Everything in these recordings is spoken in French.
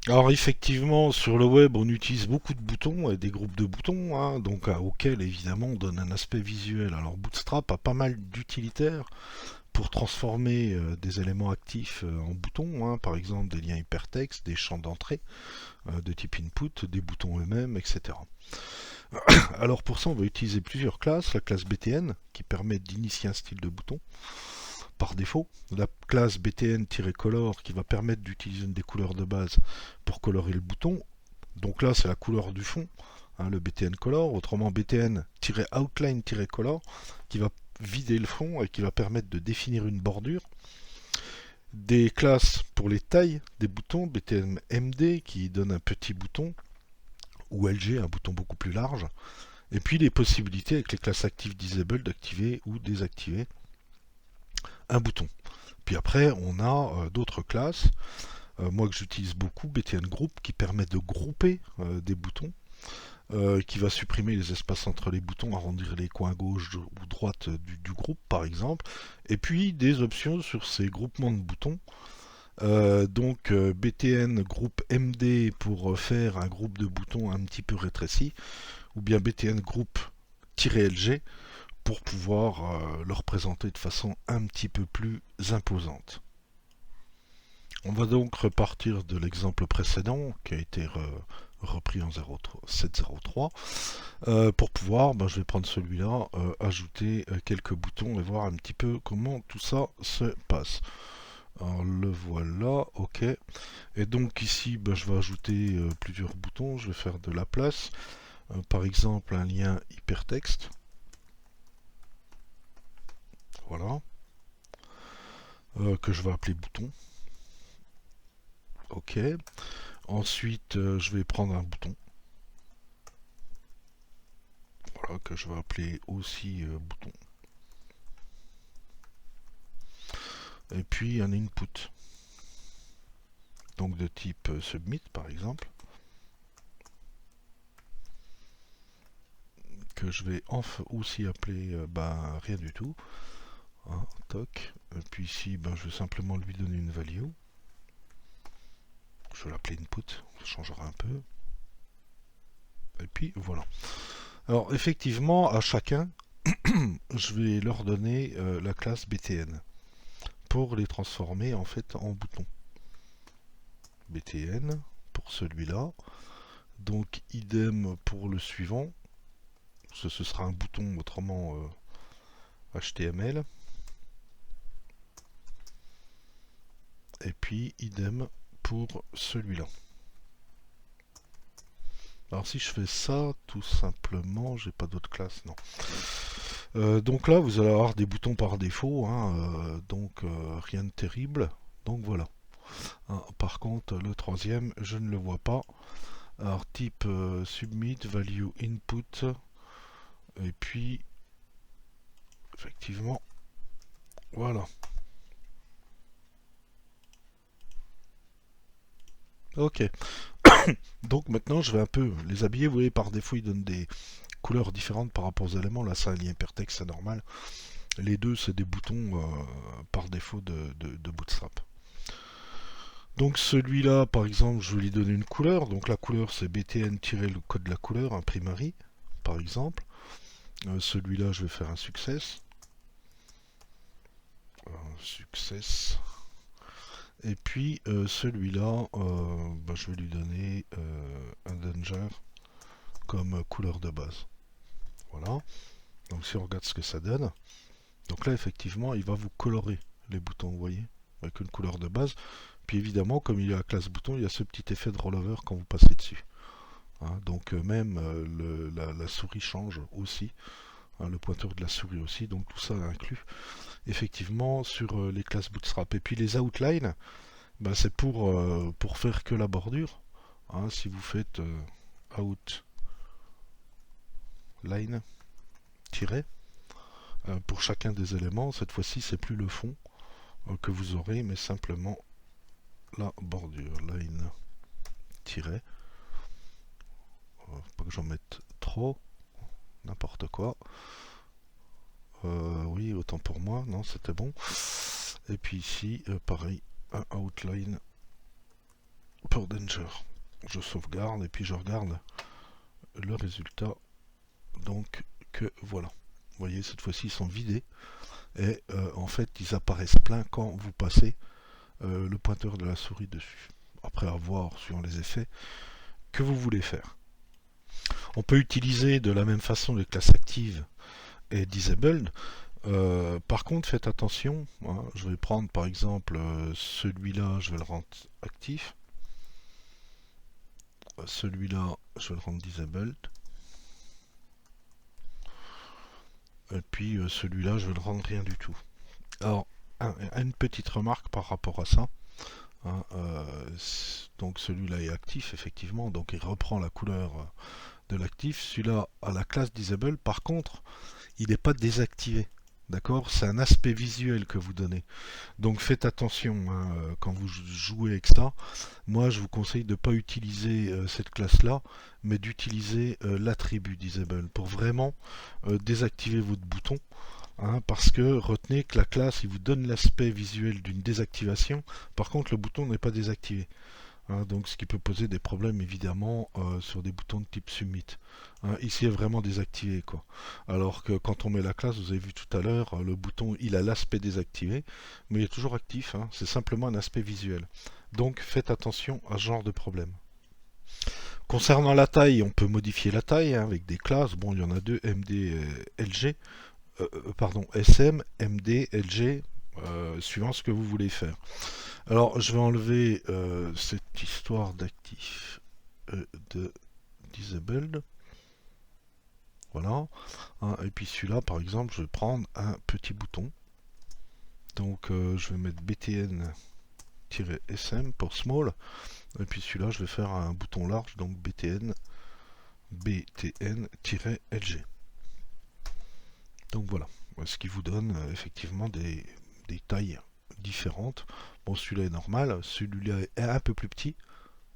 Alors effectivement, sur le web, on utilise beaucoup de boutons et des groupes de boutons, hein, donc auxquels évidemment on donne un aspect visuel. Alors Bootstrap a pas mal d'utilitaires pour transformer des éléments actifs en boutons, hein, par exemple des liens hypertextes, des champs d'entrée de type input, des boutons eux-mêmes, etc. Alors pour ça, on va utiliser plusieurs classes. La classe BTN qui permet d'initier un style de bouton par défaut. La classe BTN-color qui va permettre d'utiliser une des couleurs de base pour colorer le bouton. Donc là, c'est la couleur du fond, hein, le BTN color. Autrement, BTN-outline-color qui va vider le fond et qui va permettre de définir une bordure. Des classes pour les tailles des boutons, BTN-MD qui donne un petit bouton, ou LG, un bouton beaucoup plus large. Et puis les possibilités avec les classes active disable d'activer ou désactiver un bouton. Puis après, on a d'autres classes, moi que j'utilise beaucoup, BTN Group, qui permet de grouper des boutons, qui va supprimer les espaces entre les boutons, arrondir les coins gauche ou droite du groupe, par exemple. Et puis des options sur ces groupements de boutons. BTN Group MD pour faire un groupe de boutons un petit peu rétréci, ou bien BTN Group-LG pour pouvoir le représenter de façon un petit peu plus imposante. On va donc repartir de l'exemple précédent qui a été repris en 7.03 pour pouvoir, je vais prendre celui-là, ajouter quelques boutons et voir un petit peu comment tout ça se passe. Alors le voilà, ok. Et donc ici, je vais ajouter plusieurs boutons, je vais faire de la place. Par exemple, un lien hypertexte. Voilà. Que je vais appeler bouton. Ok. Ensuite, je vais prendre un bouton. Voilà, que je vais appeler aussi bouton. Et puis un input. Donc de type submit par exemple. Que je vais aussi appeler rien du tout. Hein, toc. Et puis ici, je vais simplement lui donner une value. Je vais l'appeler input. Ça changera un peu. Et puis voilà. Alors effectivement, à chacun, je vais leur donner la classe BTN pour les transformer en fait en boutons. BTN pour celui-là. Donc idem pour le suivant. Ce sera un bouton autrement HTML. Et puis idem pour celui-là. Alors si je fais ça, tout simplement, j'ai pas d'autre classe, non. Donc là, vous allez avoir des boutons par défaut, hein, rien de terrible. Donc voilà. Hein, par contre, le troisième, je ne le vois pas. Alors type submit, value input, et puis effectivement, voilà. Ok. Donc maintenant, je vais un peu les habiller. Vous voyez, par défaut, ils donnent des couleurs différentes par rapport aux éléments. Là, c'est un lien hypertexte, c'est normal. Les deux, c'est des boutons par défaut de Bootstrap. Donc celui-là, par exemple, je vais lui donner une couleur. Donc la couleur, c'est btn-le code de la couleur, un primary, par exemple. Celui-là, je vais faire un success. Success. Et puis celui-là, je vais lui donner un danger comme couleur de base. Voilà. Donc si on regarde ce que ça donne, donc là effectivement il va vous colorer les boutons, vous voyez, avec une couleur de base. Puis évidemment, comme il y a la classe bouton, il y a ce petit effet de rollover quand vous passez dessus. Hein, donc même la souris change aussi, hein, le pointeur de la souris aussi, donc tout ça inclus effectivement sur les classes Bootstrap. Et puis les outlines, c'est pour faire que la bordure. Hein, si vous faites outline tiret pour chacun des éléments, cette fois-ci c'est plus le fond que vous aurez, mais simplement la bordure. Line tiret. Pas que j'en mette trop, n'importe quoi. Oui, autant pour moi, non, c'était bon. Et puis ici, pareil, un outline pour Danger. Je sauvegarde et puis je regarde le résultat. Donc que voilà. Vous voyez, cette fois-ci ils sont vidés et en fait ils apparaissent pleins quand vous passez le pointeur de la souris dessus. Après avoir, suivant les effets que vous voulez faire. On peut utiliser de la même façon les classes actives et disabled. Par contre, faites attention. Hein, je vais prendre par exemple celui-là, je vais le rendre actif. Celui-là, je vais le rendre disabled. Et puis celui-là, je vais le rendre rien du tout. Alors, une petite remarque par rapport à ça. Hein, donc celui-là est actif, effectivement. Donc il reprend la couleur de l'actif. Celui-là a la classe disable. Par contre, il n'est pas désactivé. D'accord? C'est un aspect visuel que vous donnez. Donc faites attention hein, quand vous jouez avec ça. Moi, je vous conseille de ne pas utiliser cette classe-là, mais d'utiliser l'attribut disable pour vraiment désactiver votre bouton. Hein, parce que retenez que la classe, il vous donne l'aspect visuel d'une désactivation. Par contre, le bouton n'est pas désactivé. Hein, donc ce qui peut poser des problèmes évidemment sur des boutons de type submit. Hein, ici est vraiment désactivé quoi. Alors que quand on met la classe, vous avez vu tout à l'heure, le bouton il a l'aspect désactivé, mais il est toujours actif, hein, c'est simplement un aspect visuel. Donc faites attention à ce genre de problème. Concernant la taille, on peut modifier la taille hein, avec des classes. Bon, il y en a deux, MD et LG. Pardon, SM, MD, LG, suivant ce que vous voulez faire. Alors, je vais enlever cette histoire d'actif de disabled. Voilà. Hein, et puis celui-là, par exemple, je vais prendre un petit bouton. Donc, je vais mettre BTN-SM pour small. Et puis celui-là, je vais faire un bouton large, donc BTN-LG. Donc voilà, ce qui vous donne effectivement des tailles différentes. Bon, celui-là est normal, celui-là est un peu plus petit,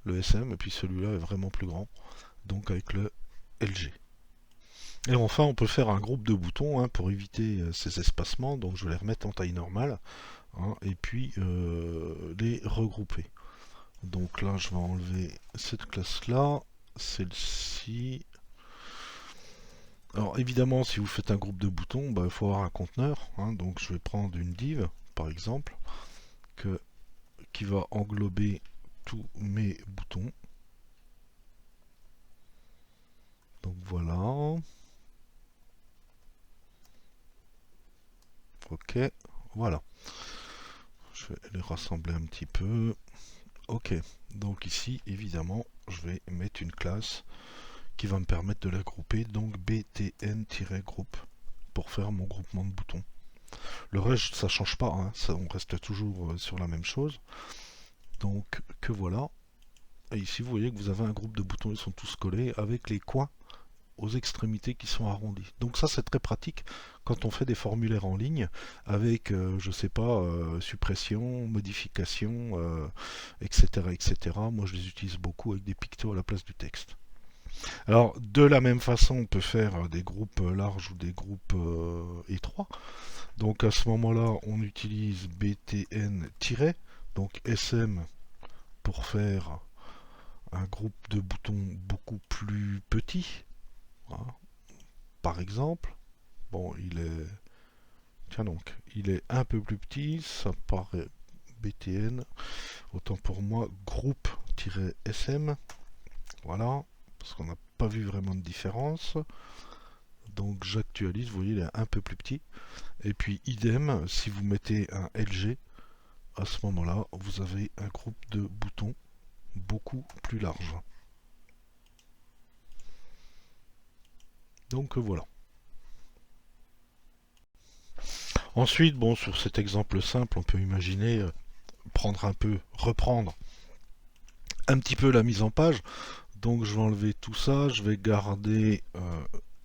le SM, et puis celui-là est vraiment plus grand, donc avec le LG. Et enfin, on peut faire un groupe de boutons hein, pour éviter ces espacements, donc je vais les remettre en taille normale, hein, et puis les regrouper. Donc là, je vais enlever cette classe-là, celle-ci. Alors évidemment, si vous faites un groupe de boutons, il faut avoir un conteneur, hein, donc je vais prendre une div, par exemple, qui va englober tous mes boutons. Donc voilà. Ok, voilà. Je vais les rassembler un petit peu. Ok, donc ici, évidemment, je vais mettre une classe qui va me permettre de la grouper, donc btn-group, pour faire mon groupement de boutons. Le reste, ça change pas, hein, ça, on reste toujours sur la même chose. Donc, que voilà. Et ici, vous voyez que vous avez un groupe de boutons, ils sont tous collés avec les coins aux extrémités qui sont arrondis. Donc ça, c'est très pratique quand on fait des formulaires en ligne avec, je sais pas, suppression, modification, etc., etc. Moi, je les utilise beaucoup avec des pictos à la place du texte. Alors, de la même façon, on peut faire des groupes larges ou des groupes étroits. Donc, à ce moment-là, on utilise btn-, donc SM pour faire un groupe de boutons beaucoup plus petit. Voilà. Par exemple, bon, il est... Tiens donc, il est un peu plus petit, ça paraît btn. Autant pour moi, groupe-sm. Voilà, parce qu'on n'a pas vu vraiment de différence. Donc j'actualise, vous voyez, il est un peu plus petit. Et puis idem, si vous mettez un LG, à ce moment-là, vous avez un groupe de boutons beaucoup plus large. Donc voilà. Ensuite, bon, sur cet exemple simple, on peut imaginer reprendre un petit peu la mise en page. Donc je vais enlever tout ça, je vais garder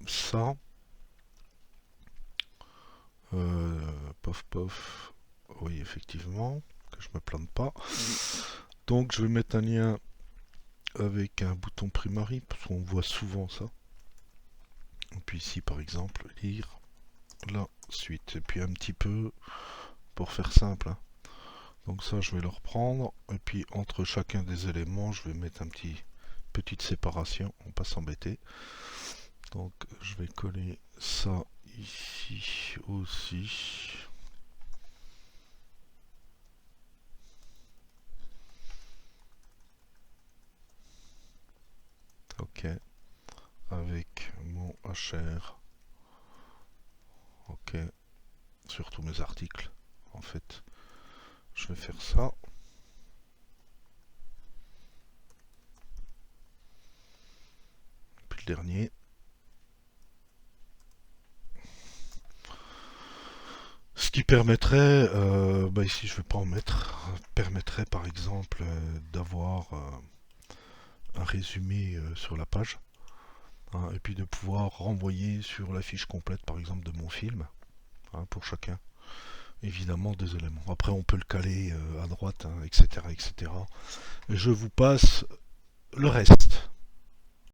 ça. Pof pof. Oui, effectivement, que je me plante pas. Donc je vais mettre un lien avec un bouton primary, parce qu'on voit souvent ça. Et puis ici par exemple, lire la suite. Et puis un petit peu, pour faire simple, hein, Donc ça, je vais le reprendre. Et puis entre chacun des éléments, je vais mettre petite séparation. On va pas s'embêter. Donc je vais coller ça ici aussi. Ok. Avec mon HR. Ok. Sur tous mes articles. En fait, je vais faire ça. Puis le dernier. Ce qui permettrait, ici je vais pas en mettre, permettrait par exemple d'avoir un résumé sur la page, hein, et puis de pouvoir renvoyer sur la fiche complète par exemple de mon film, hein, pour chacun, évidemment des éléments. Après on peut le caler à droite, hein, etc., etc. Je vous passe le reste.